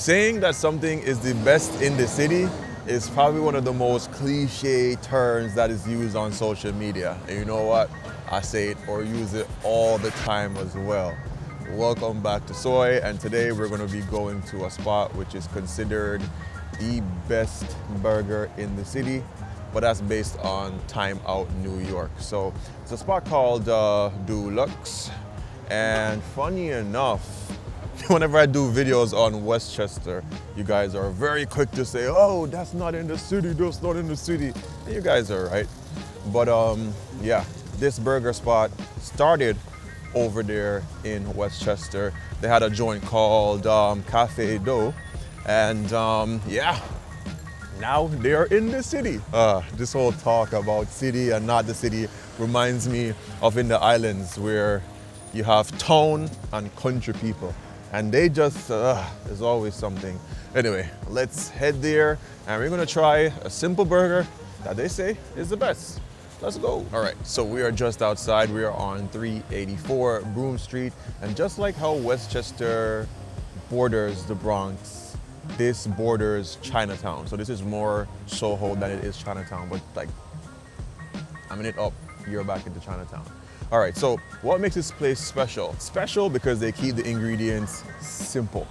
Saying that something is the best in the city is probably one of the most cliche terms that is used on social media. And you know what? I say it or use it all the time as well. Welcome back to Soai, and today we're going to be going to a spot which is considered the best burger in the city, but that's based on Time Out New York. So it's a spot called Deux Luxe, and funny enough, whenever I do videos on Westchester, you guys are very quick to say, oh, that's not in the city, that's not in the city. And you guys are right. But yeah, this burger spot started over there in Westchester. They had a joint called Cafe Dough, and yeah, now they're in the city. This whole talk about city and not the city reminds me of in the islands where you have town and country people, and they just, there's always something. Anyway, let's head there, and we're gonna try a simple burger that they say is the best. Let's go. All right, so we are just outside. We are on 384 Broome Street, and just like how Westchester borders the Bronx, this borders Chinatown. So this is more Soho than it is Chinatown, but like a minute up, you're back into Chinatown. All right, so what makes this place special? Special because they keep the ingredients simple.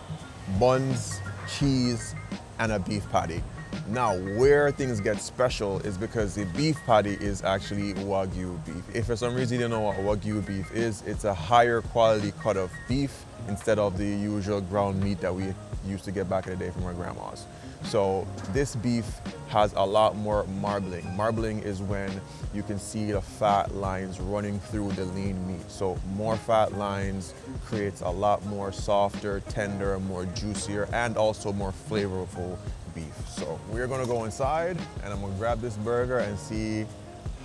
Buns, cheese, and a beef patty. Now, where things get special is because the beef patty is actually Wagyu beef. If for some reason you don't know what Wagyu beef is, it's a higher quality cut of beef instead of the usual ground meat that we used to get back in the day from our grandmas. So this beef has a lot more marbling. Marbling is when you can see the fat lines running through the lean meat. So more fat lines creates a lot more softer, tender, more juicier, and also more flavorful beef. So we're gonna go inside and I'm gonna grab this burger and see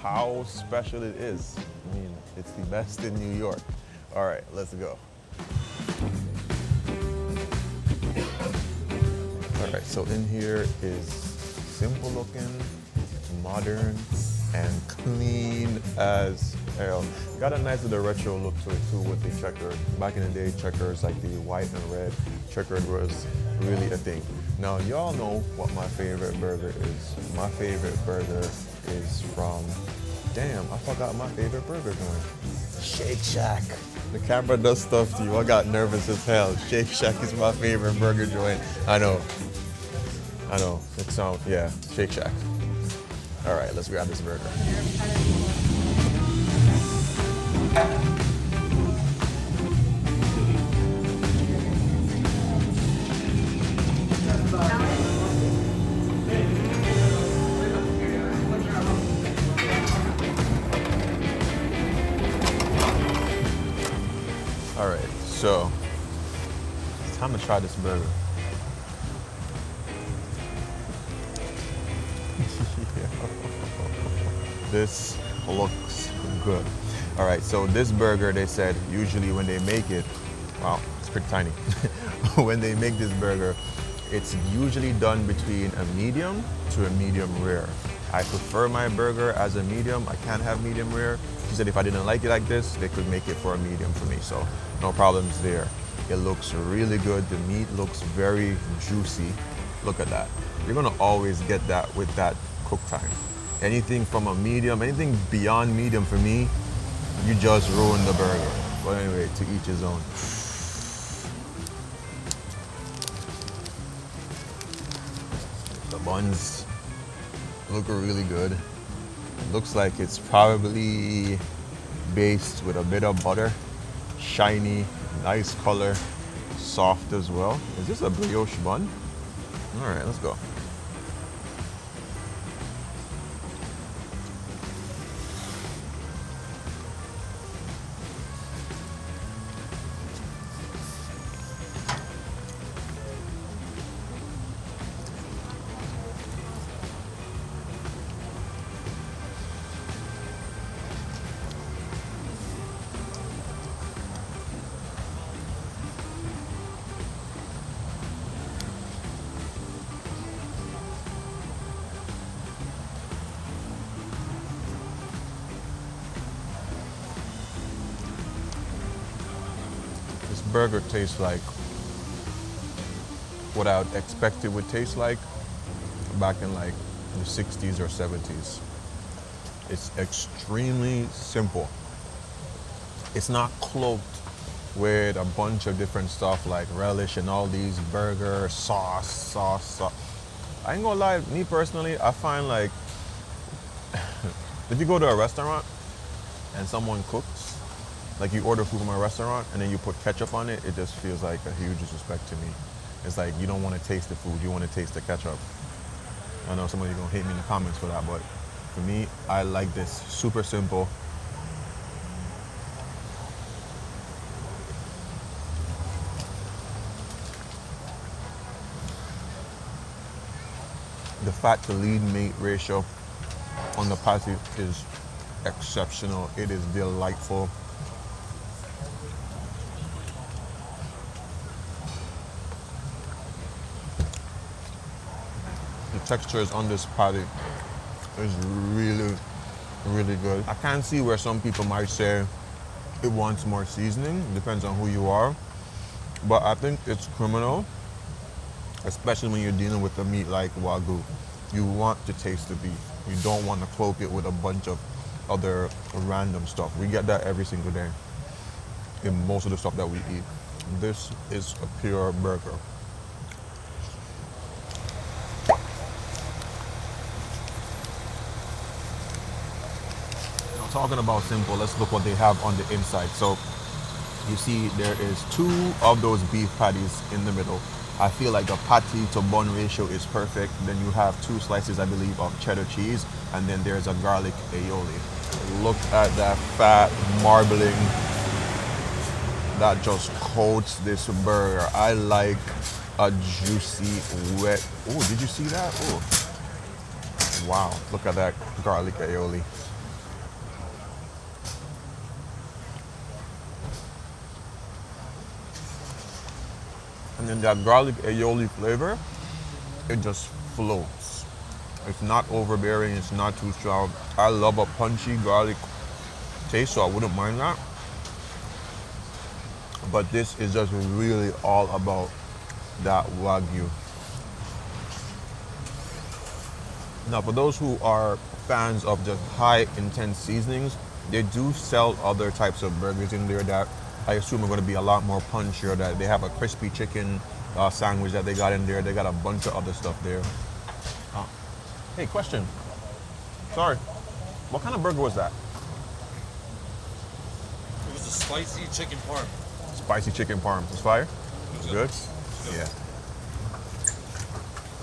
how special it is. I mean, it's the best in New York. All right, let's go. All right, so in here is simple looking, modern, and clean as hell. Got a nice little retro look to it too with the checker. Back in the day, checkers like the white and red, checkered was really a thing. Now, y'all know what my favorite burger is. My favorite burger is from, damn, I forgot my favorite burger joint. Shake Shack. The camera does stuff to you. I got nervous as hell. Shake Shack is my favorite burger joint. I know. It sounds, yeah, Shake Shack. All right, let's grab this burger. All right, so it's time to try this burger. This looks good. All right, so this burger, they said usually when they make it, wow, it's pretty tiny. When they make this burger, it's usually done between a medium to a medium rare. I prefer my burger as a medium. I can't have medium rare. She said if I didn't like it like this, they could make it for a medium for me. So no problems there. It looks really good. The meat looks very juicy. Look at that. You're gonna always get that with that cook time. Anything from a medium, anything beyond medium for me, you just ruin the burger. But anyway, to each his own. The buns look really good. It looks like it's probably based with a bit of butter. Shiny, nice color, soft as well. Is this a brioche bun? All right, let's go. Burger tastes like what I would expect it would taste like back in like the 60s or 70s. It's extremely simple. It's not cloaked with a bunch of different stuff like relish and all these burger sauce. I ain't gonna lie, me personally, I find like if you go to a restaurant and someone cooks, like you order food from a restaurant and then you put ketchup on it, it just feels like a huge disrespect to me. It's like you don't want to taste the food, you want to taste the ketchup. I know some of you gonna hate me in the comments for that, but for me, I like this. Super simple. The fat to lean meat ratio on the patty is exceptional. It is delightful. The textures on this patty is really, really good. I can see where some people might say it wants more seasoning. Depends on who you are. But I think it's criminal, especially when you're dealing with a meat like Wagyu. You want to taste the beef. You don't want to cloak it with a bunch of other random stuff. We get that every single day in most of the stuff that we eat. This is a pure burger. Now, talking about simple, let's look what they have on the inside. So you see there is 2 of those beef patties in the middle. I feel like the patty to bun ratio is perfect. Then you have 2 slices, I believe, of cheddar cheese, and then there's a garlic aioli. Look at that fat marbling that just coats this burger. I like a juicy, wet. Oh, did you see that? Oh, wow! Look at that garlic aioli. And then that garlic aioli flavor, it just floats. It's not overbearing, it's not too strong. I love a punchy garlic taste, so I wouldn't mind that. But this is just really all about that Wagyu. Now, for those who are fans of just high intense seasonings, they do sell other types of burgers in there that I assume are going to be a lot more punchier. That they have a crispy chicken sandwich that they got in there. They got a bunch of other stuff there. Hey, question. Sorry. What kind of burger was that? It was a spicy chicken parm. Spicy chicken parm. It's fire? It's good? Yeah.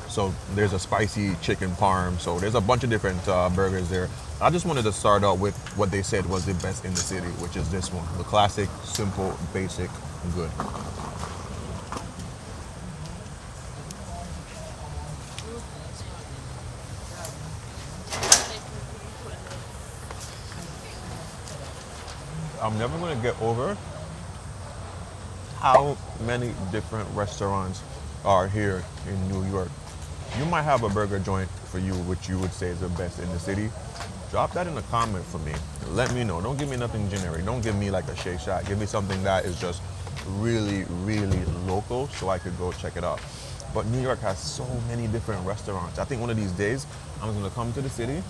So there's a spicy chicken parm. So there's a bunch of different burgers there. I just wanted to start out with what they said was the best in the city, which is this one. The classic, simple, basic, good. I'm never gonna get over how many different restaurants are here in New York. You might have a burger joint for you, which you would say is the best in the city. Drop that in the comment for me. Let me know. Don't give me nothing generic. Don't give me like a Shake Shack. Give me something that is just really, really local so I could go check it out. But New York has so many different restaurants. I think one of these days I'm gonna come to the city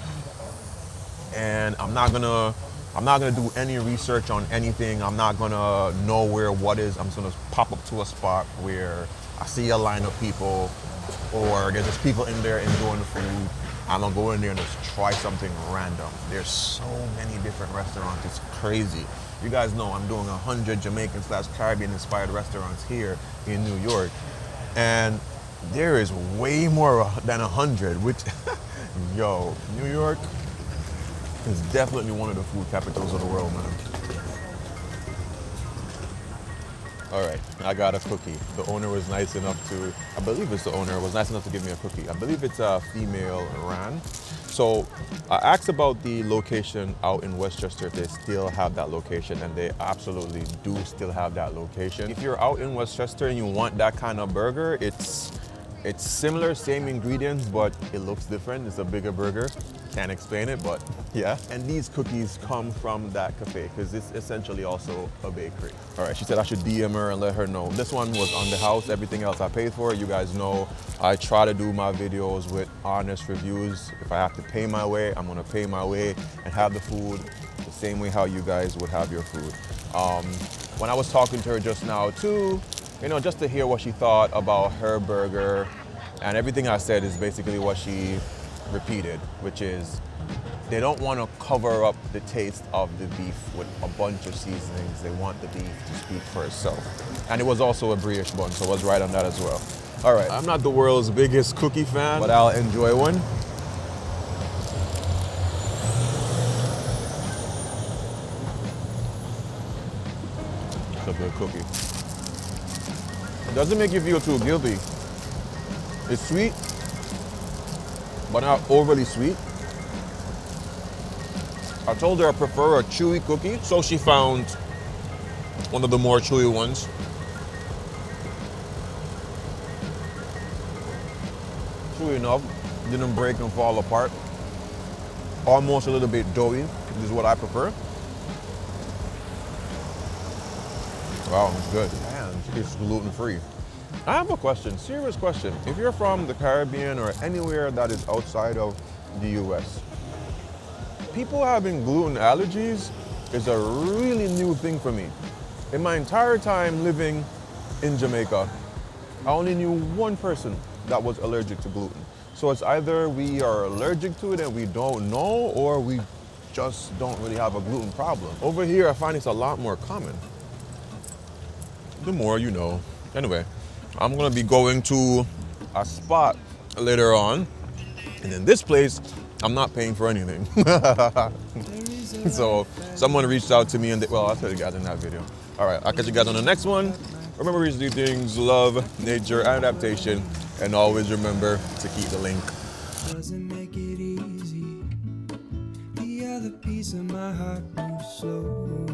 and I'm not gonna do any research on anything. I'm not gonna know where what is. I'm just gonna pop up to a spot where I see a line of people or there's just people in there enjoying the food. I'm gonna go in there and just try something random. There's so many different restaurants, it's crazy. You guys know I'm doing 100 Jamaican/Caribbean inspired restaurants here in New York. And there is way more than 100, which, yo, New York is definitely one of the food capitals of the world, man. All right, I got a cookie. The owner was nice enough to, I believe it's the owner, was nice enough to give me a cookie. I believe it's a female Ran. So I asked about the location out in Westchester if they still have that location, and they absolutely do still have that location. If you're out in Westchester and you want that kind of burger, it's similar, same ingredients, but it looks different. It's a bigger burger. Can't explain it, but yeah. And these cookies come from that cafe because it's essentially also a bakery. All right, she said I should DM her and let her know. This one was on the house, everything else I paid for. You guys know I try to do my videos with honest reviews. If I have to pay my way, I'm gonna pay my way and have the food the same way how you guys would have your food. When I was talking to her just now too, you know, just to hear what she thought about her burger, and everything I said is basically what she repeated, which is they don't want to cover up the taste of the beef with a bunch of seasonings. They want the beef to speak for itself. And it was also a brioche bun, so I was right on that as well. All right, I'm not the world's biggest cookie fan, but I'll enjoy one. It's a good cookie. It doesn't make you feel too guilty. It's sweet, but not overly sweet. I told her I prefer a chewy cookie, so she found one of the more chewy ones. Chewy enough, didn't break and fall apart. Almost a little bit doughy, which is what I prefer. Wow, it's good. And it's gluten-free. I have a question, serious question. If you're from the Caribbean or anywhere that is outside of the US, people having gluten allergies is a really new thing for me. In my entire time living in Jamaica, I only knew one person that was allergic to gluten. So it's either we are allergic to it and we don't know, or we just don't really have a gluten problem. Over here, I find it's a lot more common. The more you know. Anyway, I'm gonna be going to a spot later on, and in this place, I'm not paying for anything. So someone reached out to me and well, I'll tell you guys in that video. All right, I'll catch you guys on the next one. Remember these two things: love, nature, and adaptation. And always remember to keep the link. Doesn't make it easy. The other piece of my heart moves slow.